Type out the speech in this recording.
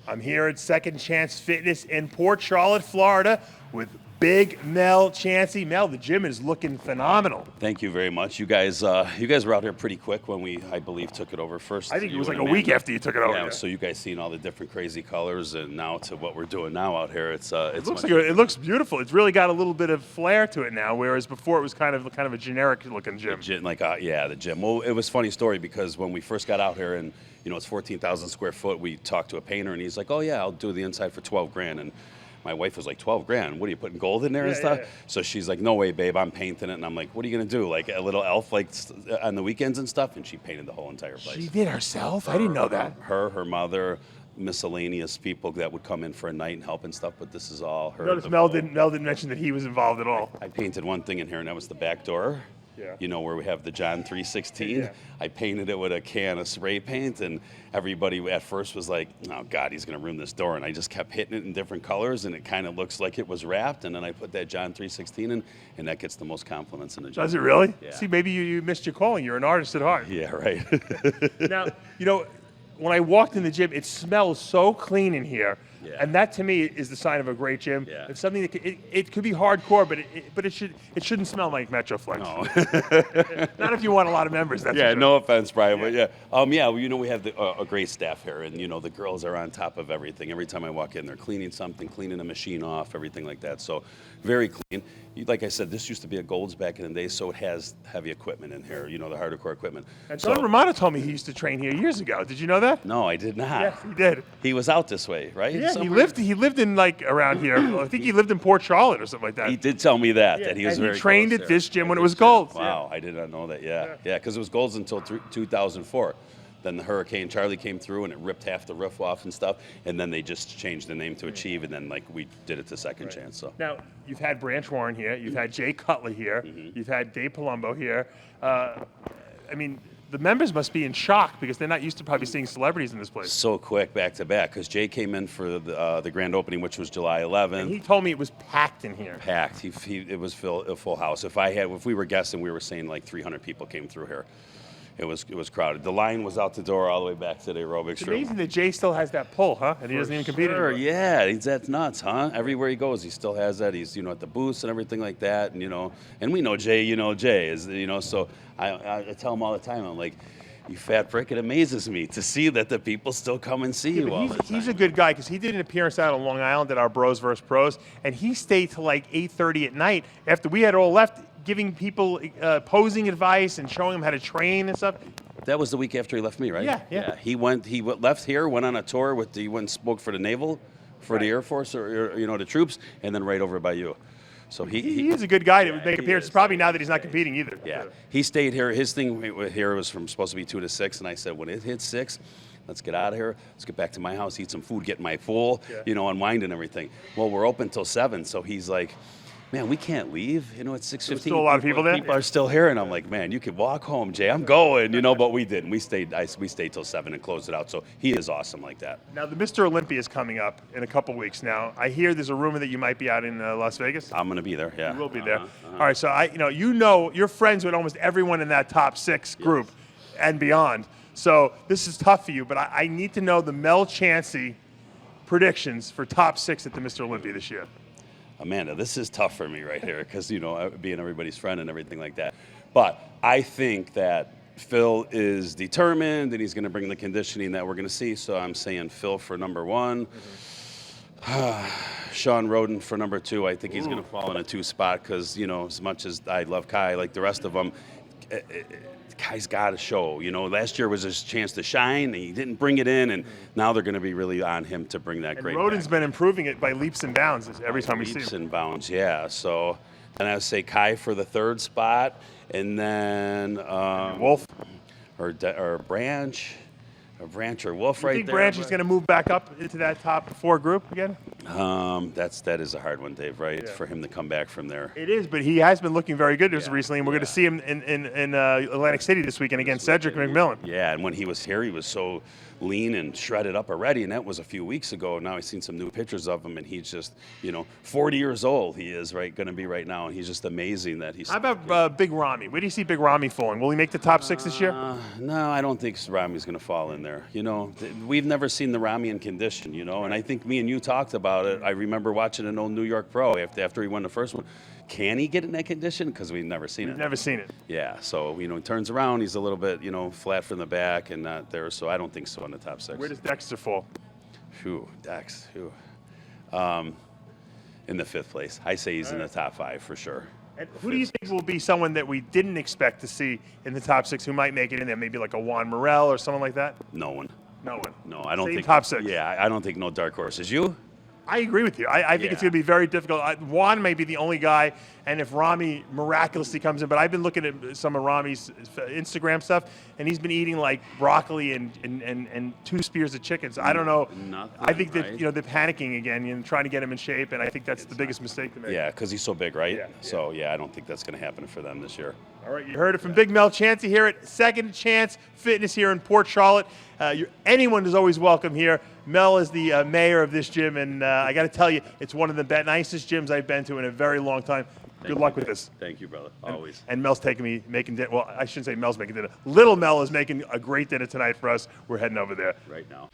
I'm here at Second Chance Fitness in Port Charlotte, Florida with Big Mel Chancey. Mel, the gym is looking phenomenal. Thank you very much. You guys were out here pretty quick when we, I believe, took it over first. I think it was like a week after you took it over. Yeah, so you guys seen all the different crazy colors, and now to what we're doing now out here, it looks beautiful. It's really got a little bit of flair to it now, whereas before it was kind of a generic looking gym. The gym. Well, it was a funny story because when we first got out here and it's 14,000 square foot, we talked to a painter and he's like, oh yeah, I'll do the inside for 12 grand. And my wife was like, 12 grand? What are you putting gold in there and stuff? Yeah. So she's like, no way, babe, I'm painting it. And I'm like, what are you going to do? Like a little elf like on the weekends and stuff? And she painted the whole entire place. She did herself? I didn't know that. Her mother, miscellaneous people that would come in for a night and help and stuff, but this is all her. Notice Mel didn't mention that he was involved at all. I painted one thing in here, and that was the back door. Yeah. Where we have the John 3:16. Yeah. I painted it with a can of spray paint, and everybody at first was like, oh God, he's going to ruin this door. And I just kept hitting it in different colors, and it kind of looks like it was wrapped. And then I put that John 3:16 in, and that gets the most compliments in the gym. Does it really? Yeah. See, maybe you missed your calling. You're an artist at heart. Yeah, right. Now, when I walked in the gym, it smells so clean in here. Yeah. And that to me is the sign of a great gym. Yeah. It's something that it could be hardcore, but it shouldn't smell like Metroflex. No. Not if you want a lot of members. That's yeah. sure. No offense, Brian, but yeah. We have a great staff here, and the girls are on top of everything. Every time I walk in, they're cleaning something, cleaning a machine off, everything like that. So very clean. Like I said, this used to be a Gold's back in the day, so it has heavy equipment in here. The hardcore equipment. And Don Romano told me he used to train here years ago. Did you know that? No, I did not. Yes, he did. He was out this way, right? Yeah, he lived in around here. I think he lived in Port Charlotte or something like that. He did tell me that he was very. He trained at this gym when it was Gold's. Wow, I did not know that. Yeah, because it was Gold's until 2004. Then the Hurricane Charlie came through and it ripped half the roof off and stuff, and then they just changed the name to Achieve, and then we did it to Second Chance. So now you've had Branch Warren here, you've had Jay Cutler here, you've had Dave Palumbo here. The members must be in shock because they're not used to probably seeing celebrities in this place. So quick, back to back, because Jay came in for the grand opening, which was July 11th. And he told me it was packed in here. Packed. It was a full house. If we were guessing, we were saying like 300 people came through here. It was crowded. The line was out the door all the way back to the aerobics room. It's amazing that Jay still has that pull, huh? And he doesn't even compete anymore. Yeah, that's nuts, huh? Everywhere he goes, he still has that. He's at the booths and everything like that, and and we know Jay. Jay is So I tell him all the time, I'm like, you fat prick, it amazes me to see that the people still come and see you all the time. He's a good guy because he did an appearance out on Long Island at our Bros vs. Pros, and he stayed till like 8:30 at night after we had all left, giving people posing advice and showing them how to train and stuff. That was the week after he left me, right? Yeah. He left here, went on a tour he went and spoke for the Naval, for the Air Force, or the troops, and then right over by you. So he is a good guy to make appearances. Probably now that he's not competing either. Yeah, he stayed here. His thing here was supposed to be 2 to 6, and I said, when it hits 6, let's get out of here. Let's get back to my house, eat some food, get in my pool, unwind and everything. Well, we're open till 7, so he's like, man, we can't leave. It's 6:15. There's still a lot of people there. People are still here, and I'm like, man, you could walk home, Jay. I'm going, but we didn't. We stayed till 7 and closed it out. So he is awesome like that. Now the Mr. Olympia is coming up in a couple weeks. Now I hear there's a rumor that you might be out in Las Vegas. I'm going to be there. Yeah, you will be there. All right. So you're friends with almost everyone in that top 6 group and beyond. So this is tough for you, but I need to know the Mel Chancey predictions for top 6 at the Mr. Olympia this year. Amanda, this is tough for me right here because, being everybody's friend and everything like that. But I think that Phil is determined and he's going to bring the conditioning that we're going to see. So I'm saying Phil for number 1. Sean Roden for number 2. I think he's going to fall in a 2 spot because, as much as I love Kai, like the rest of them, Kai's got to show. Last year was his chance to shine. He didn't bring it in, and now they're going to be really on him to bring that great. Roden's been improving it by leaps and bounds every time we see him. Leaps and bounds, yeah. So, and I would say Kai for the 3rd spot, and then Wolf or Branch. Branch or Wolf right there. You think Branch is going to move back up into that top 4 group again? That is a hard one, Dave. Right? Yeah. For him to come back from there. It is, but he has been looking very good just Yeah, recently, and we're going to yeah. see him in Atlantic City this weekend against Cedric McMillan. Yeah, and when he was here, he was so lean and shredded up already, and that was a few weeks ago. Now I've seen some new pictures of him, and he's just, 40 years old. He is going to be right now, and he's just amazing that he's. How about Big Rami? Where do you see Big Rami falling? Will he make the top 6 this year? No, I don't think Rami's going to fall in there. We've never seen the Rami in condition, and I think me and you talked about it. I remember watching an old New York pro after he won the first one. Can he get in that condition? Because we've never seen it. Never seen it. Yeah, so, he turns around, he's a little bit, flat from the back and not there, so I don't think so in the top 6. Where does Dexter fall? Phew, Dex, phew. In the 5th place. I say he's in the top 5 for sure. And who do you think will be someone that we didn't expect to see in the top 6 who might make it in there? Maybe like a Juan Morel or someone like that? No one. No one. No, I don't Same think. top 6. Yeah, I don't think no dark horses. You? I agree with you. I think it's going to be very difficult. Juan may be the only guy, and if Rami miraculously comes in, but I've been looking at some of Rami's Instagram stuff, and he's been eating like broccoli and 2 spears of chicken. So I don't know. Nothing, I think that right? they're panicking again and trying to get him in shape, and I think that's the biggest mistake to make. Yeah, because he's so big, right? Yeah, So, I don't think that's going to happen for them this year. All right, you heard it from Big Mel Chancey here at Second Chance Fitness here in Port Charlotte. Anyone is always welcome here. Mel is the mayor of this gym, and I got to tell you, it's one of the nicest gyms I've been to in a very long time. Good luck with this. Thank you, brother. Always. And Mel's making dinner. Well, I shouldn't say Mel's making dinner. Little Mel is making a great dinner tonight for us. We're heading over there. Right now.